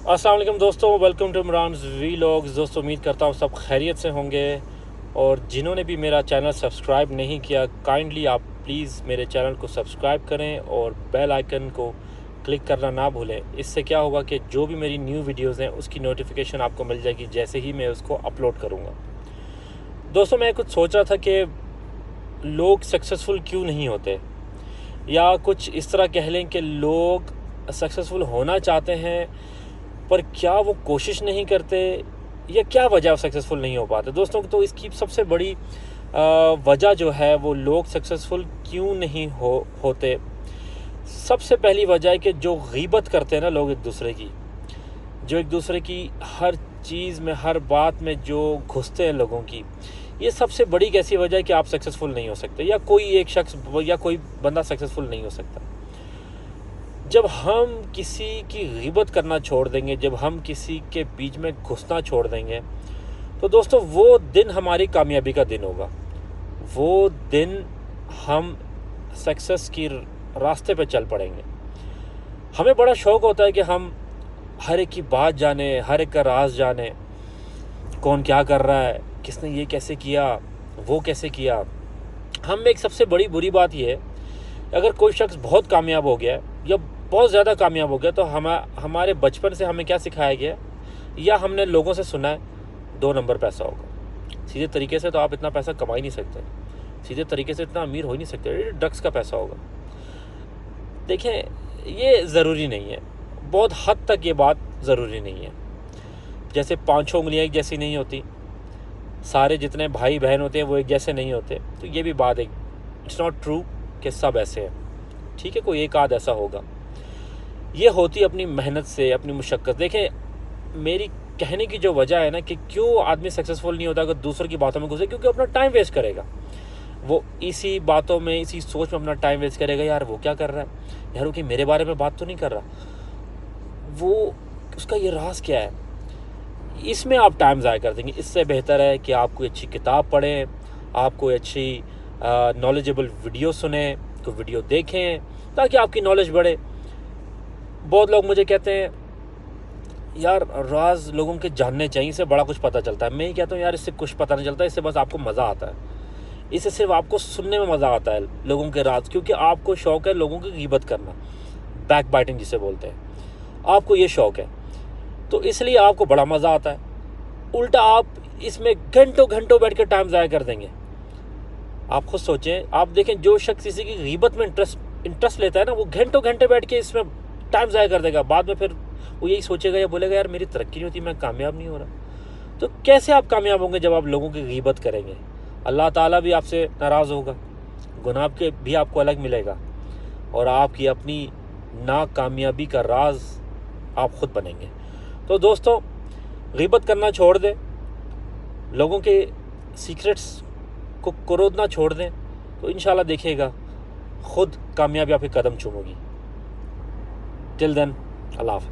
अस्सलाम वालेकुम दोस्तों, वेलकम टू इमरान वीलॉग्स। दोस्तों उम्मीद करता हूँ सब खैरियत से होंगे। और जिन्होंने भी मेरा चैनल सब्सक्राइब नहीं किया, काइंडली आप प्लीज़ मेरे चैनल को सब्सक्राइब करें और बेल आइकन को क्लिक करना ना भूलें। इससे क्या होगा कि जो भी मेरी न्यू वीडियोज़ हैं उसकी नोटिफिकेशन आपको मिल जाएगी जैसे ही मैं उसको अपलोड करूँगा। दोस्तों मैं कुछ सोच रहा था कि लोग सक्सेसफुल क्यों नहीं होते, या कुछ इस तरह कह लें कि लोग सक्सेसफुल होना चाहते हैं पर क्या वो कोशिश नहीं करते, या क्या वजह सक्सेसफुल नहीं हो पाते। दोस्तों तो इसकी सबसे बड़ी वजह जो है वो लोग सक्सेसफुल क्यों नहीं होते, सबसे पहली वजह है कि जो गीबत करते हैं ना लोग एक दूसरे की, जो एक दूसरे की हर चीज़ में हर बात में जो घुसते हैं लोगों की, ये सबसे बड़ी कैसी वजह है कि आप सक्सेसफुल नहीं हो सकते, या कोई एक शख्स या कोई बंदा सक्सेसफुल नहीं हो सकता। जब हम किसी की ग़ीबत करना छोड़ देंगे, जब हम किसी के बीच में घुसना छोड़ देंगे, तो दोस्तों वो दिन हमारी कामयाबी का दिन होगा। वो दिन हम सक्सेस की रास्ते पे चल पड़ेंगे। हमें बड़ा शौक़ होता है कि हम हर एक की बात जाने, हर एक का राज जाने, कौन क्या कर रहा है, किसने ये कैसे किया, वो कैसे किया। हम में एक सबसे बड़ी बुरी बात ये है, अगर कोई शख्स बहुत कामयाब हो गया या बहुत ज़्यादा कामयाब हो गया तो हमारे बचपन से हमें क्या सिखाया गया, या हमने लोगों से सुना है 2 नंबर पैसा होगा, सीधे तरीके से तो आप इतना पैसा कमा ही नहीं सकते, सीधे तरीके से इतना अमीर हो ही नहीं सकते, ये ड्रग्स का पैसा होगा। देखें ये ज़रूरी नहीं है, बहुत हद तक ये बात ज़रूरी नहीं है। जैसे 5 उंगलियाँ एक जैसी नहीं होती, सारे जितने भाई बहन होते हैं वो एक जैसे नहीं होते, तो ये भी बात है, इट्स नॉट ट्रू कि सब ऐसे हैं। ठीक है, कोई एक आध ऐसा होगा। ये होती अपनी मेहनत से, अपनी मुशक्क़त। देखें मेरी कहने की जो वजह है ना कि क्यों आदमी सक्सेसफुल नहीं होता अगर दूसरों की बातों में घुसे, क्योंकि अपना टाइम वेस्ट करेगा। वो इसी बातों में, इसी सोच में अपना टाइम वेस्ट करेगा, यार वो क्या कर रहा है, यार वो कि मेरे बारे में बात तो नहीं कर रहा, वो उसका ये राज क्या है। इसमें आप टाइम ज़ाया कर देंगे। इससे बेहतर है कि आप कोई अच्छी किताब पढ़ें, आप कोई अच्छी नॉलेजेबल वीडियो सुने, कोई वीडियो देखें, ताकि आपकी नॉलेज बढ़े। बहुत लोग मुझे कहते हैं यार राज लोगों के जानने चाहिए, इससे बड़ा कुछ पता चलता है। मैं ही कहता हूँ यार इससे कुछ पता नहीं चलता, इससे बस आपको मज़ा आता है, इससे सिर्फ आपको सुनने में मज़ा आता है लोगों के राज, क्योंकि आपको शौक़ है लोगों की ग़ीबत करना, बैक बाइटिंग जिसे बोलते हैं, आपको ये शौक़ है, तो इसलिए आपको बड़ा मज़ा आता है। उल्टा आप इसमें घंटों घंटों बैठ कर टाइम ज़ाया कर देंगे। आप खुद सोचें, आप देखें जो शख्स किसी की ग़ीबत में इंटरेस्ट लेता है ना, वो घंटों घंटे बैठ के इसमें टाइम ज़ाया कर देगा। बाद में फिर वो यही सोचेगा या बोलेगा यार मेरी तरक्की नहीं होती, मैं कामयाब नहीं हो रहा। तो कैसे आप कामयाब होंगे जब आप लोगों की ग़ीबत करेंगे। अल्लाह ताला भी आपसे नाराज़ होगा, गुनाह के भी आपको अलग मिलेगा, और आपकी अपनी नाकामयाबी का राज आप ख़ुद बनेंगे। तो दोस्तों ग़ीबत करना छोड़ दें, लोगों के सीक्रेट्स को कुरेदना छोड़ दें, तो इंशाल्लाह देखिएगा खुद कामयाबी आपके कदम चूमेगी। टिल देन, अल्लाह हाफ़िज़।